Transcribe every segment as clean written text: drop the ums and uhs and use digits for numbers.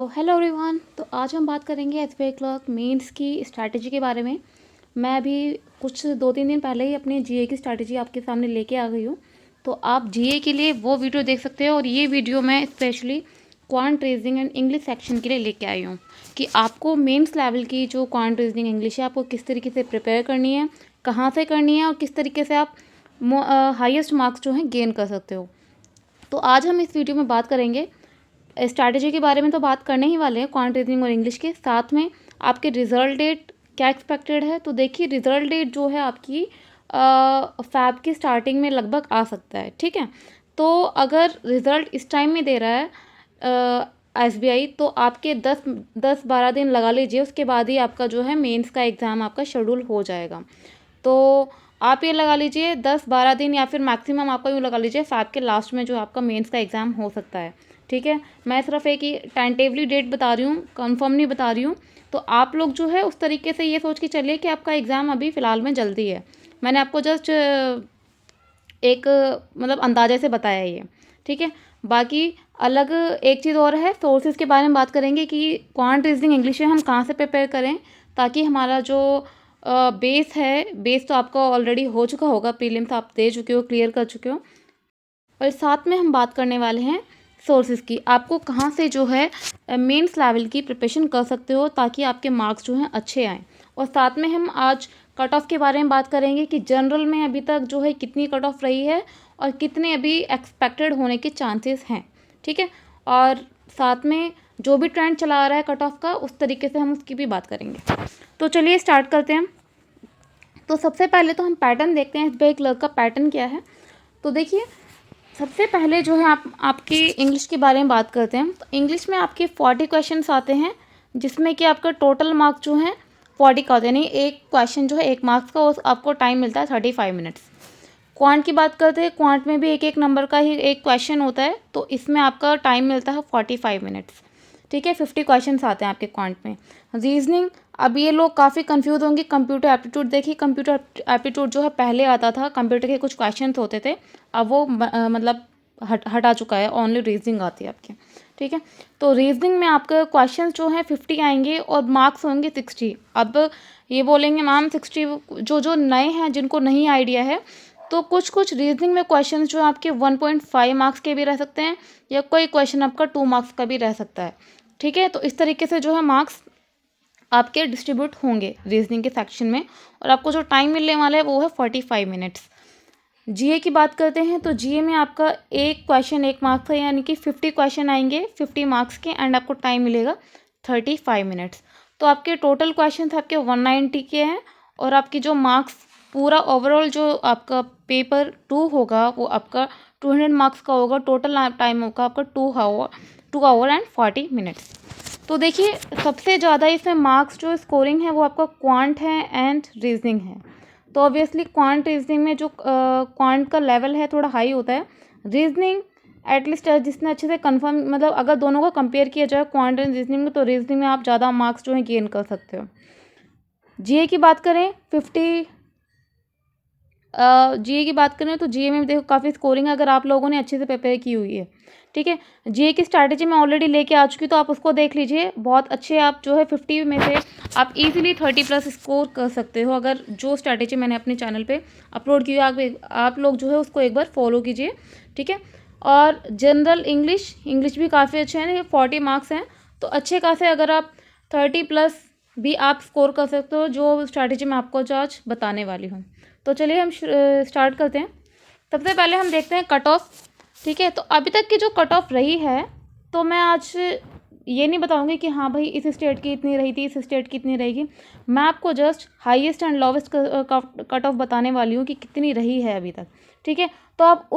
तो hello everyone. तो आज हम बात करेंगे एसबीआई क्लर्क मेंस की स्ट्रैटेजी के बारे में। मैं अभी कुछ 2-3 दिन पहले ही अपने जीए की स्ट्रैटेजी आपके सामने लेके आ गई हूँ। तो आप जीए के लिए वो वीडियो देख सकते हो और ये वीडियो मैं specially quant reasoning and English section के लिए लेके आई हूँ कि आपको मेंस लेवल की जो क्वांट रीजनिंग इंग्लिश है आपको किस तरीके से प्रिपेयर करनी है, कहाँ से करनी है और किस तरीके से आप हाईएस्ट मार्क्स जो हैं गेन कर सकते हो। तो आज हम इस वीडियो में बात करेंगे स्ट्रैटेजी के बारे में। तो बात करने ही वाले हैं क्वांट रीजनिंग और इंग्लिश के साथ में आपके रिजल्ट डेट क्या एक्सपेक्टेड है। तो देखिए रिजल्ट डेट जो है आपकी फैब की स्टार्टिंग में लगभग आ सकता है, ठीक है। तो अगर रिज़ल्ट इस टाइम में दे रहा है एसबीआई तो आपके 10-12 दिन लगा लीजिए, उसके बाद ही आपका जो है मेंस का एग्ज़ाम आपका शेड्यूल हो जाएगा। तो आप ये लगा लीजिए 10-12 दिन या फिर मैक्सिमम आपका यूँ लगा लीजिए फैब के लास्ट में जो आपका मेंस का एग्ज़ाम हो सकता है, ठीक है। मैं सिर्फ एक ही टेंटेटिवली डेट बता रही हूँ, कंफर्म नहीं बता रही हूँ। तो आप लोग जो है उस तरीके से ये सोच के चलिए कि आपका एग्ज़ाम अभी फ़िलहाल में जल्दी है। मैंने आपको जस्ट एक मतलब अंदाजे से बताया ये, ठीक है। बाकी अलग एक चीज़ और है, सोर्सेज़ के बारे में बात करेंगे कि क्वांट रीजनिंग इंग्लिश है हम कहाँ से प्रिपेयर करें ताकि हमारा जो बेस है, बेस तो आपका ऑलरेडी हो चुका होगा, प्रीलिम्स आप दे चुके हो, क्लियर कर चुके हो। और साथ में हम बात करने वाले हैं सोर्सेज़ की, आपको कहाँ से जो है मेंस लेवल की प्रिपरेशन कर सकते हो ताकि आपके मार्क्स जो हैं अच्छे आएँ। और साथ में हम आज कट ऑफ के बारे में बात करेंगे कि जनरल में अभी तक जो है कितनी कट ऑफ रही है और कितने अभी एक्सपेक्टेड होने के चांसेस हैं, ठीक है। और साथ में जो भी ट्रेंड चला आ रहा है कट ऑफ का उस तरीके से हम उसकी भी बात करेंगे। तो चलिए स्टार्ट करते हैं। तो सबसे पहले तो हम पैटर्न देखते हैं एसबीआई क्लर्क का पैटर्न क्या है। तो देखिए सबसे पहले जो है आपकी इंग्लिश के बारे में बात करते हैं। तो इंग्लिश में आपके 40 क्वेश्चंस आते हैं जिसमें कि आपका टोटल मार्क्स जो हैं 40 का होता है, यानी एक क्वेश्चन जो है 1 मार्क्स का, और आपको टाइम मिलता है 35 मिनट्स। क्वांट की बात करते हैं, क्वांट में भी एक एक नंबर का ही एक क्वेश्चन होता है, तो इसमें आपका टाइम मिलता है 45 मिनट्स, ठीक है। 50 क्वेश्चंस आते हैं आपके क्वांट में। रीजनिंग, अब ये लोग काफ़ी कंफ्यूज होंगे। कंप्यूटर एप्टीट्यूड देखिए, कंप्यूटर एप्टीट्यूड जो है पहले आता था, कंप्यूटर के कुछ क्वेश्चंस होते थे, अब वो मतलब हटा चुका है, ओनली रीजनिंग आती है आपके, ठीक है। तो रीजनिंग में आपके क्वेश्चंस जो हैं 50 आएंगे और मार्क्स होंगे 60। अब ये बोलेंगे मैम 60, जो नए हैं जिनको नहीं आइडिया है, तो कुछ कुछ रीजनिंग में क्वेश्चन जो आपके 1.5 मार्क्स के भी रह सकते हैं या कोई क्वेश्चन आपका 2 मार्क्स का भी रह सकता है, ठीक है। तो इस तरीके से जो है मार्क्स आपके डिस्ट्रीब्यूट होंगे रीजनिंग के सेक्शन में, और आपको जो टाइम मिलने वाला है वो है 45 मिनट्स। जीए की बात करते हैं तो जीए में आपका एक क्वेश्चन 1 मार्क्स का, यानी कि 50 क्वेश्चन आएंगे 50 मार्क्स के, एंड आपको टाइम मिलेगा 35 मिनट्स। तो आपके टोटल क्वेश्चन आपके 190 के हैं, और आपकी जो मार्क्स पूरा ओवरऑल जो आपका पेपर 2 होगा वो आपका 200 मार्क्स का होगा। टोटल टाइम होगा आपका 2 आवर एंड 40 मिनट्स। तो देखिए सबसे ज़्यादा इसमें मार्क्स जो स्कोरिंग है वो आपका क्वांट है एंड रीजनिंग है। तो ऑब्वियसली क्वांट रीजनिंग में जो क्वांट का लेवल है थोड़ा हाई होता है। रीजनिंग एटलीस्ट जिसने अच्छे से कंफर्म, मतलब अगर दोनों को कंपेयर किया जाए क्वांट एंड रीजनिंग में, तो रीजनिंग में आप ज़्यादा मार्क्स जो है गेन कर सकते हो। जीए की बात करें 50, जीए की बात करें तो जीए में देखो काफ़ी स्कोरिंग है अगर आप लोगों ने अच्छे से प्रिपेयर की हुई है, ठीक है। जीए की स्ट्रैटेजी मैं ऑलरेडी लेके आ चुकी, तो आप उसको देख लीजिए। बहुत अच्छे आप जो है 50 में से आप इजीली 30+ स्कोर कर सकते हो अगर जो स्ट्रैटेजी मैंने अपने चैनल पे अपलोड की है। आप लोग जो है उसको एक बार फॉलो कीजिए, ठीक है। और जनरल इंग्लिश भी काफ़ी अच्छे हैं, 40 मार्क्स हैं, तो अच्छे खासे अगर आप 30+ भी आप स्कोर कर सकते हो, जो स्ट्रैटेजी मैं आपको आज बताने वाली हूँ। तो चलिए हम स्टार्ट करते हैं। सबसे पहले हम देखते हैं कट ऑफ, ठीक है। तो अभी तक की जो कट ऑफ रही है, तो मैं आज ये नहीं बताऊंगी कि हाँ भाई इस स्टेट की इतनी रही थी, इस स्टेट की इतनी रहेगी। मैं आपको just highest and lowest cut off बताने वाली हूँ कि कितनी रही है अभी तक, ठीक है। तो आप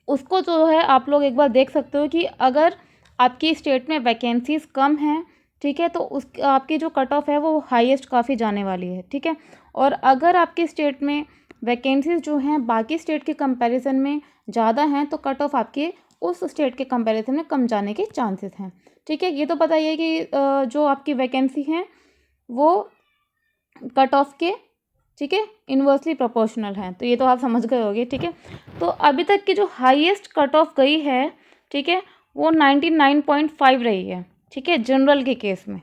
उसको जो है आप लोग एक बार देख सकते हो कि अगर आपकी स्टेट में वैकेंसीज़ कम हैं, ठीक है, तो उस आपकी जो कट ऑफ है वो हाईएस्ट काफ़ी जाने वाली है, ठीक है। और अगर आपके स्टेट में वैकेंसीज़ जो हैं बाकी स्टेट के कंपैरिजन में ज़्यादा हैं, तो कट ऑफ आपके उस स्टेट के कंपैरिजन में कम जाने के चांसेस हैं, ठीक है। ये तो बताइए कि जो आपकी वैकेंसी हैं वो कट ऑफ के, ठीक है, इन्वर्सली प्रोपोर्शनल हैं, तो ये तो आप समझ गए होंगे, ठीक है। तो अभी तक की जो हाईएस्ट कट ऑफ गई है, ठीक है, वो 99.5 रही है, ठीक है, जनरल के केस में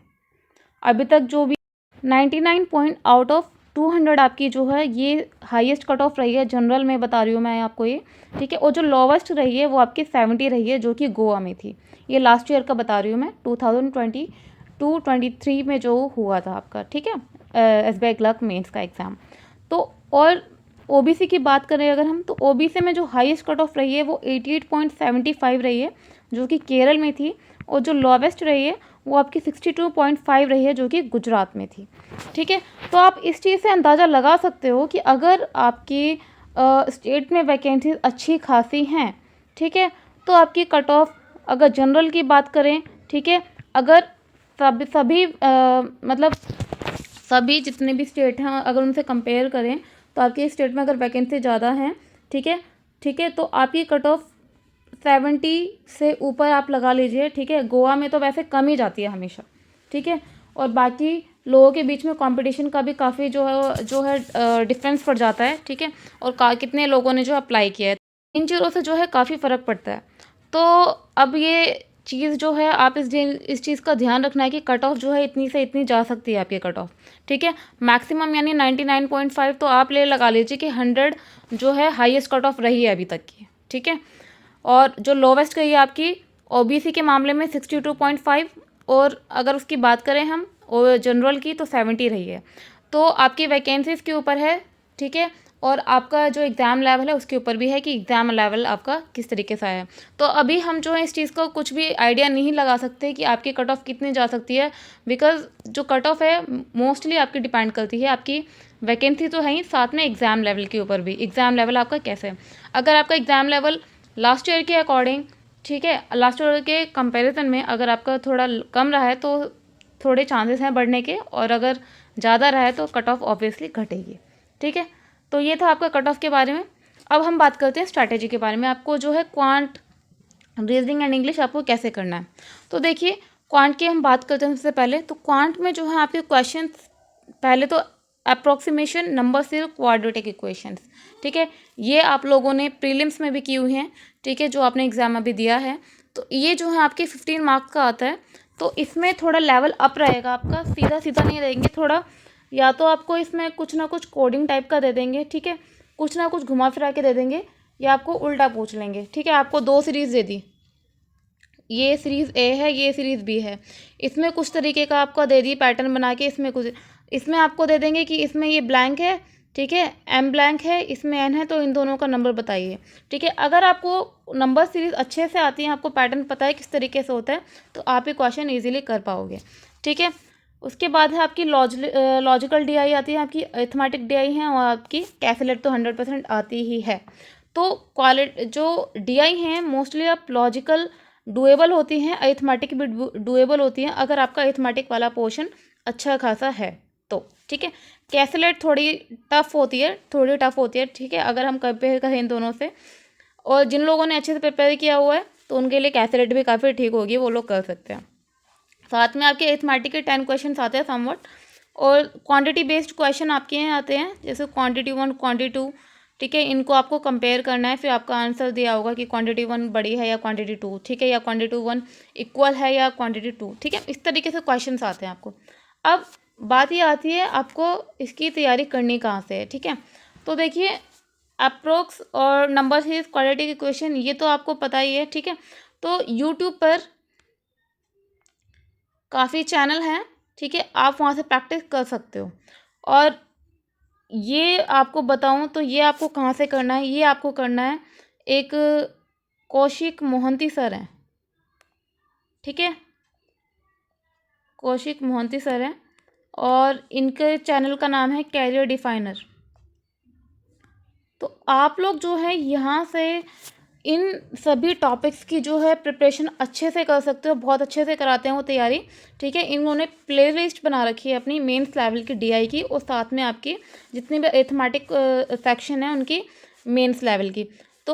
अभी तक जो भी 99 पॉइंट आउट ऑफ 200 आपकी जो है ये हाईएस्ट कट ऑफ रही है जनरल में, बता रही हूँ मैं आपको ये, ठीक है। और जो लोवेस्ट रही है वो आपकी 70 रही है, जो कि गोवा में थी। ये लास्ट ईयर का बता रही हूँ मैं, 2022-23 में जो हुआ था आपका, ठीक है, SBI क्लर्क मेंस का एग्ज़ाम। तो और ओबीसी की बात करें अगर हम, तो ओबीसी में जो हाईएस्ट कट ऑफ रही है वो 88.75 रही है, जो कि केरल में थी। और जो लोवेस्ट रही है वो आपकी 62.5 रही है, जो कि गुजरात में थी, ठीक है। तो आप इस चीज़ से अंदाज़ा लगा सकते हो कि अगर आपकी स्टेट में वैकेंसीज अच्छी खासी हैं, ठीक है, तो आपकी कट ऑफ, अगर जनरल की बात करें, ठीक है, अगर सभी मतलब सभी जितने भी स्टेट हैं अगर उनसे कंपेयर करें तो आपके स्टेट में अगर वैकेंसी ज़्यादा हैं, ठीक है, ठीक है, तो आपकी कट ऑफ 70 से ऊपर आप लगा लीजिए, ठीक है। गोवा में तो वैसे कम ही जाती है हमेशा, ठीक है। और बाकी लोगों के बीच में कंपटीशन का भी काफ़ी जो है डिफरेंस पड़ जाता है, ठीक है। और कितने लोगों ने जो अप्लाई किया है, इन चीज़ों से जो है काफ़ी फ़र्क पड़ता है। तो अब ये चीज़ जो है आप इस चीज़ का ध्यान रखना है कि कट ऑफ जो है इतनी से इतनी जा सकती है आपकी कट ऑफ, ठीक है। मैक्सिमम यानी 99.5 तो आप लगा लीजिए कि 100 जो है हाईएस्ट कट ऑफ रही है अभी तक की, ठीक है। और जो लोवेस्ट गई है आपकी ओबीसी के मामले में 62.5, और अगर उसकी बात करें हम और जनरल की तो 70 रही है। तो आपकी वैकेंसीज़ के ऊपर है, ठीक है, और आपका जो एग्ज़ाम लेवल है उसके ऊपर भी है कि एग्ज़ाम लेवल आपका किस तरीके से है। तो अभी हम जो है इस चीज़ का कुछ भी आइडिया नहीं लगा सकते कि आपकी कट ऑफ कितनी जा सकती है, बिकॉज़ जो कट ऑफ है मोस्टली आपकी डिपेंड करती है आपकी वैकेंसी तो है ही, साथ में एग्ज़ाम लेवल के ऊपर भी, एग्ज़ाम लेवल आपका कैसे है। अगर आपका एग्ज़ाम लेवल लास्ट ईयर के अकॉर्डिंग, ठीक है, लास्ट ईयर के कंपैरिजन में अगर आपका थोड़ा कम रहा है तो थोड़े चांसेस हैं बढ़ने के, और अगर ज़्यादा रहा है तो कट ऑफ ऑब्वियसली घटेगी, ठीक है। तो ये था आपका कट ऑफ के बारे में। अब हम बात करते हैं स्ट्रैटेजी के बारे में, आपको जो है क्वांट, रीजनिंग एंड इंग्लिश आपको कैसे करना है। तो देखिए क्वांट की हम बात करते हैं सबसे पहले, तो क्वांट में जो है आपके क्वेश्चन पहले तो approximation, number series, quadratic equations, ठीक है, ये आप लोगों ने प्रीलिम्स में भी की हुई हैं, ठीक है, जो आपने एग्ज़ाम अभी दिया है। तो ये जो है आपके 15 मार्क्स का आता है। तो इसमें थोड़ा लेवल अप रहेगा आपका, सीधा सीधा नहीं रहेंगे, थोड़ा या तो आपको इसमें कुछ ना कुछ कोडिंग टाइप का दे देंगे, ठीक है, कुछ ना कुछ घुमा फिरा के दे देंगे, या आपको उल्टा पूछ लेंगे, ठीक है। आपको 2 सीरीज़ दे दी, ये सीरीज़ ए है, ये सीरीज़ बी है, इसमें कुछ तरीके का आपको दे दी पैटर्न बना के, इसमें कुछ, इसमें आपको दे देंगे कि इसमें ये ब्लैंक है, ठीक है, एम ब्लैंक है, इसमें एन है, तो इन दोनों का नंबर बताइए, ठीक है। अगर आपको नंबर सीरीज़ अच्छे से आती है, आपको पैटर्न पता है किस तरीके से होता है, तो आप ये क्वेश्चन ईजिली कर पाओगे, ठीक है। उसके बाद है आपकी लॉजिकल डीआई आती है, आपकी अरिथमेटिक डीआई है, और आपकी कैलकुलेट तो 100% आती ही है। तो जो डीआई हैं मोस्टली आप लॉजिकल डुएबल होती हैं, अरिथमेटिक भी डुएबल होती हैं अगर आपका अरिथमेटिक वाला पोर्शन अच्छा खासा है तो, ठीक है। कैलकुलेट थोड़ी टफ होती है, ठीक है, अगर हम कंपेयर करें इन दोनों से। और जिन लोगों ने अच्छे से प्रिपेयर किया हुआ है तो उनके लिए कैलकुलेट भी काफ़ी ठीक होगी, वो लोग कर सकते हैं। साथ में आपके अरिथमेटिक के 10 क्वेश्चन आते हैं समवट, और क्वांटिटी बेस्ड क्वेश्चन आपके यहाँ आते हैं, जैसे क्वांटिटी 1, क्वांटिटी 2, ठीक है, इनको आपको कंपेयर करना है, फिर आपका आंसर दिया होगा कि क्वांटिटी 1 बड़ी है या क्वांटिटी 2, ठीक है, या क्वांटिटी 1 इक्वल है या क्वांटिटी 2, ठीक है, इस तरीके से क्वेश्चन आते हैं आपको। अब बात ये आती है आपको इसकी तैयारी करनी कहाँ से है, ठीक है। तो देखिए अप्रोक्स और नंबर सीरीज, क्वाड्रेटिक इक्वेशन, ये तो आपको पता ही है, ठीक है। तो यूट्यूब पर काफ़ी चैनल हैं, ठीक है, आप वहाँ से प्रैक्टिस कर सकते हो। और ये आपको बताऊँ तो ये आपको कहाँ से करना है, ये आपको करना है, एक कौशिक मोहंती सर हैं, ठीक है, कौशिक मोहंती सर हैं, और इनके चैनल का नाम है कैरियर डिफाइनर। तो आप लोग जो है यहाँ से इन सभी टॉपिक्स की जो है प्रिपरेशन अच्छे से कर सकते हो, बहुत अच्छे से कराते हैं वो तैयारी, ठीक है। इन्होंने प्लेलिस्ट बना रखी है अपनी मेंस लेवल की डीआई की, और साथ में आपकी जितनी भी अरिथमेटिक सेक्शन है उनकी मेंस लेवल की। तो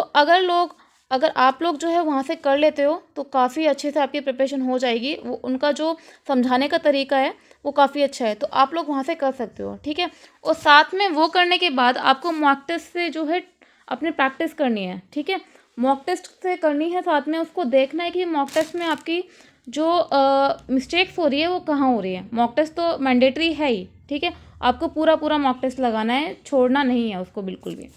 अगर आप लोग जो है वहाँ से कर लेते हो तो काफ़ी अच्छे से आपकी प्रिपरेशन हो जाएगी। वो उनका जो समझाने का तरीका है वो काफ़ी अच्छा है, तो आप लोग वहाँ से कर सकते हो, ठीक है। और साथ में वो करने के बाद आपको मॉक टेस्ट से जो है अपनी प्रैक्टिस करनी है, ठीक है। मॉक टेस्ट से करनी है, साथ में उसको देखना है कि मॉक टेस्ट में आपकी जो मिस्टेक्स हो रही है वो कहाँ हो रही है। मॉक टेस्ट तो मैंडेटरी है ही, ठीक है, आपको पूरा पूरा मॉक टेस्ट लगाना है, छोड़ना नहीं है उसको बिल्कुल भी।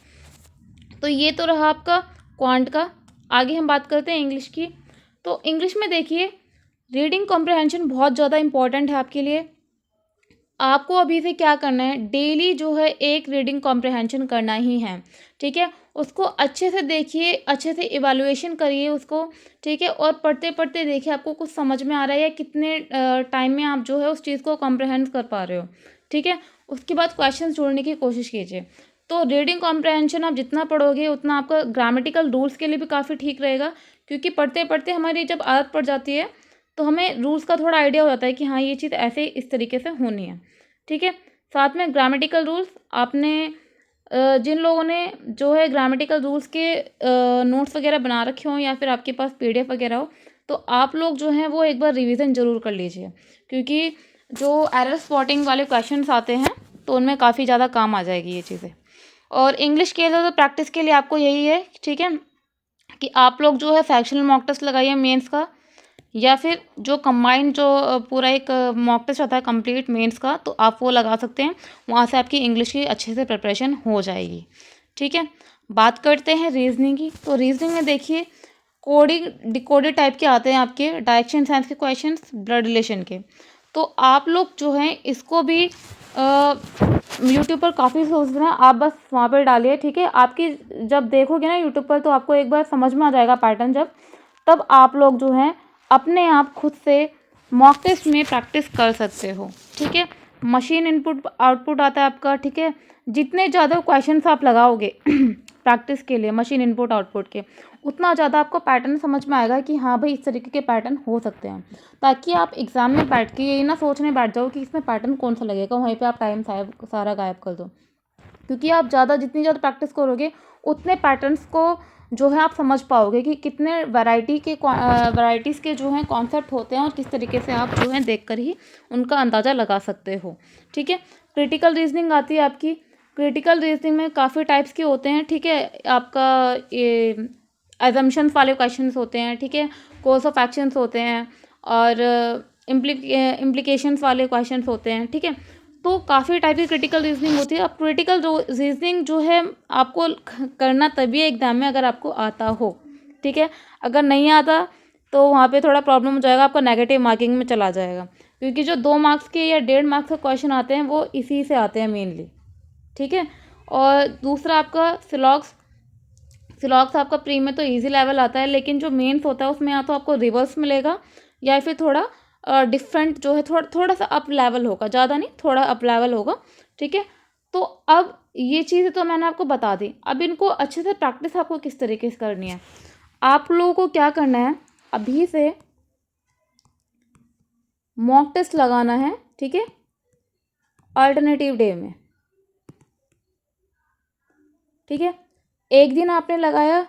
तो ये तो रहा आपका क्वांट का। आगे हम बात करते हैं इंग्लिश की। तो इंग्लिश में देखिए, रीडिंग कॉम्प्रहेंशन बहुत ज़्यादा इंपॉर्टेंट है आपके लिए। आपको अभी से क्या करना है, डेली जो है एक रीडिंग कॉम्प्रहेंशन करना ही है, ठीक है। उसको अच्छे से देखिए, अच्छे से इवैल्यूएशन करिए उसको, ठीक है, और पढ़ते पढ़ते देखिए आपको कुछ समझ में आ रहा है या कितने टाइम में आप जो है उस चीज़ को कॉम्प्रहेंड कर पा रहे हो, ठीक है। उसके बाद क्वेश्चन जोड़ने की कोशिश कीजिए। तो रीडिंग कॉम्प्रहेंशन आप जितना पढ़ोगे उतना आपका ग्रामेटिकल रूल्स के लिए भी काफ़ी ठीक रहेगा, क्योंकि पढ़ते पढ़ते हमारी जब आदत पड़ जाती है तो हमें रूल्स का थोड़ा आइडिया हो जाता है कि हाँ ये चीज़ ऐसे इस तरीके से होनी है, ठीक है। साथ में ग्रामेटिकल रूल्स आपने जिन लोगों ने जो है ग्रामेटिकल रूल्स के नोट्स वगैरह बना रखे हों या फिर आपके पास पीडीएफ वगैरह हो, तो आप लोग जो हैं वो एक बार रिवीजन ज़रूर कर लीजिए, क्योंकि जो एरर स्पॉटिंग वाले क्वेश्चंस आते हैं तो उनमें काफ़ी ज़्यादा काम आ जाएगी ये चीज़ें। और इंग्लिश के लिए तो प्रैक्टिस के लिए आपको यही है, ठीक है, कि आप लोग जो है सेक्शनल मॉक टेस्ट लगाइए मेंस का, या फिर जो कंबाइंड जो पूरा एक मॉक टेस्ट आता है कंप्लीट मेंस का, तो आप वो लगा सकते हैं। वहाँ से आपकी इंग्लिश की अच्छे से प्रिपरेशन हो जाएगी, ठीक है। बात करते हैं रीजनिंग की। तो रीजनिंग में देखिए, कोडिंग डिकोडेड टाइप के आते हैं आपके, डायरेक्शन साइंस के क्वेश्चंस, ब्लड रिलेशन के। तो आप लोग जो हैं इसको भी यूट्यूब पर काफ़ी सोच रहे हैं, आप बस वहाँ पर डालिए, ठीक है। आपकी जब देखोगे ना यूट्यूब पर तो आपको एक बार समझ में आ जाएगा पैटर्न, जब तब आप लोग जो हैं अपने आप खुद से मॉक टेस्ट में प्रैक्टिस कर सकते हो, ठीक है। मशीन इनपुट आउटपुट आता है आपका, ठीक है। जितने ज़्यादा क्वेश्चंस आप लगाओगे प्रैक्टिस के लिए मशीन इनपुट आउटपुट के, उतना ज़्यादा आपको पैटर्न समझ में आएगा कि हाँ भाई इस तरीके के पैटर्न हो सकते हैं, ताकि आप एग्ज़ाम में बैठ के यही ना सोचने बैठ जाओ कि इसमें पैटर्न कौन सा लगेगा, वहीं पे आप टाइम सारा गायब कर दो। क्योंकि आप जितनी ज़्यादा प्रैक्टिस करोगे उतने पैटर्न्स को जो है आप समझ पाओगे कि कितने वैराइटीज़ के जो हैं कॉन्सेप्ट होते हैं और किस तरीके से आप जो है देखकर ही उनका अंदाज़ा लगा सकते हो, ठीक है। क्रिटिकल रीजनिंग आती है आपकी। क्रिटिकल रीजनिंग में काफ़ी टाइप्स के होते हैं, ठीक है। आपका ये एजम्पशंस वाले क्वेश्चंस होते हैं, ठीक है, कोर्स ऑफ एक्शंस होते हैं, और इम्प्लीकेशंस वाले क्वेश्चंस होते हैं, ठीक है। तो काफ़ी टाइप की क्रिटिकल रीजनिंग होती है। अब क्रिटिकल रीजनिंग जो है आपको करना तभी है एग्जाम में अगर आपको आता हो, ठीक है। अगर नहीं आता तो वहाँ पे थोड़ा प्रॉब्लम हो जाएगा, आपका नेगेटिव मार्किंग में चला जाएगा, क्योंकि जो 2 मार्क्स के या 1.5 मार्क्स के क्वेश्चन आते हैं वो इसी से आते हैं मेनली, ठीक है। और दूसरा आपका सिलॉक्स आपका प्री में तो ईजी लेवल आता है, लेकिन जो मेंस होता है उसमें या तो आपको रिवर्स मिलेगा या फिर थोड़ा डिफरेंट जो है थोड़ा सा अप लेवल होगा, ज़्यादा नहीं, थोड़ा अप लेवल होगा, ठीक है। तो अब ये चीज़ें तो मैंने आपको बता दी। अब इनको अच्छे से प्रैक्टिस आपको किस तरीके से करनी है, आप लोगों को क्या करना है, अभी से मॉक टेस्ट लगाना है, ठीक है, अल्टरनेटिव डे में, ठीक है। एक दिन आपने लगाया,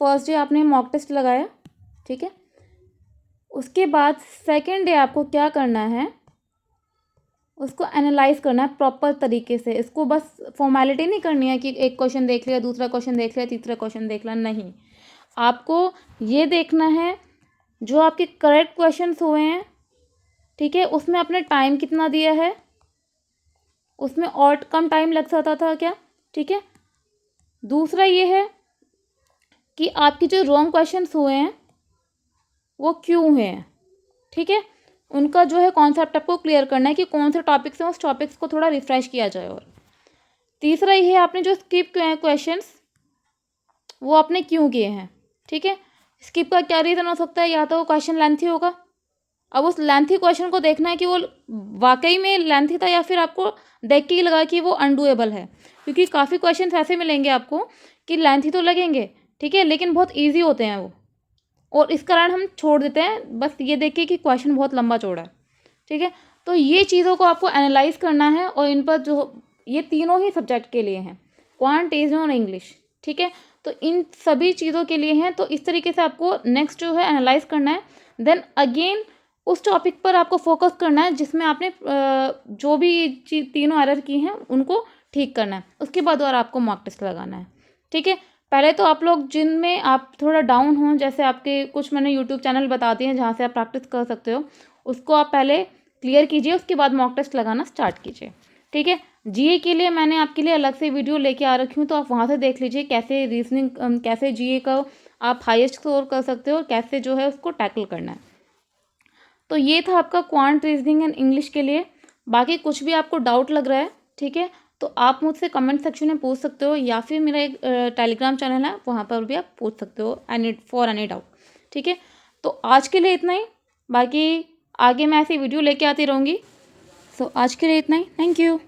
फर्स्ट डे आपने मॉक टेस्ट लगाया, ठीक है। उसके बाद सेकेंड डे आपको क्या करना है, उसको एनालाइज करना है प्रॉपर तरीके से। इसको बस फॉर्मेलिटी नहीं करनी है कि एक क्वेश्चन देख लिया, दूसरा क्वेश्चन देख लिया, तीसरा क्वेश्चन देख लिया, नहीं। आपको ये देखना है जो आपके करेक्ट क्वेश्चंस हुए हैं, ठीक है, उसमें आपने टाइम कितना दिया है, उसमें और कम टाइम लग सकता था क्या, ठीक है। दूसरा ये है कि आपके जो रॉन्ग क्वेश्चंस हुए हैं वो क्यों हुए हैं, ठीक है। उनका जो है कॉन्सेप्ट आपको क्लियर करना है कि कौन से टॉपिक्स हैं, उस टॉपिक्स को थोड़ा रिफ्रेश किया जाए। और तीसरा ये है, आपने जो स्किप किए हैं क्वेश्चंस वो आपने क्यों किए हैं, ठीक है। स्किप का क्या रीज़न हो सकता है, या तो वो क्वेश्चन लेंथी होगा। अब उस लेंथी क्वेश्चन को देखना है कि वो वाकई में लेंथी था या फिर आपको देख के ही लगा कि वो अनडूएबल है, क्योंकि काफ़ी क्वेश्चन ऐसे मिलेंगे आपको कि लेंथी तो लगेंगे, ठीक है, लेकिन बहुत ईजी होते हैं वो, और इस कारण हम छोड़ देते हैं बस ये देख के कि क्वेश्चन बहुत लंबा चौड़ा है, ठीक है। तो ये चीज़ों को आपको एनालाइज करना है, और इन पर जो ये तीनों ही सब्जेक्ट के लिए हैं, क्वांट, रीजनिंग और इंग्लिश, ठीक है। तो इन सभी चीज़ों के लिए हैं। तो इस तरीके से आपको नेक्स्ट जो है एनालाइज करना है, देन अगेन उस टॉपिक पर आपको फोकस करना है जिसमें आपने जो भी तीनों एरर की हैं उनको ठीक करना है। उसके बाद और आपको मॉक टेस्ट लगाना है, ठीक है। पहले तो आप लोग जिनमें आप थोड़ा डाउन हों, जैसे आपके कुछ मैंने यूट्यूब चैनल बता दिए हैं जहाँ से आप प्रैक्टिस कर सकते हो, उसको आप पहले क्लियर कीजिए, उसके बाद मॉक टेस्ट लगाना स्टार्ट कीजिए। ठीक है। जीए के लिए मैंने आपके लिए अलग से वीडियो लेके आ रखी हूँ, तो आप वहाँ से देख लीजिए कैसे रीजनिंग, कैसे जीए का आप हाईएस्ट स्कोर कर सकते हो और कैसे जो है उसको टैकल करना है। तो ये था आपका क्वांट रीजनिंग एंड इंग्लिश के लिए। बाकी कुछ भी आपको डाउट लग रहा है, ठीक है, तो आप मुझसे कमेंट सेक्शन में पूछ सकते हो, या फिर मेरा एक टेलीग्राम चैनल है, वहाँ पर भी आप पूछ सकते हो एनी डाउट। ठीक है। तो आज के लिए इतना ही। बाकी आगे मैं ऐसी वीडियो लेके आती रहूँगी। सो आज के लिए इतना ही। Thank you.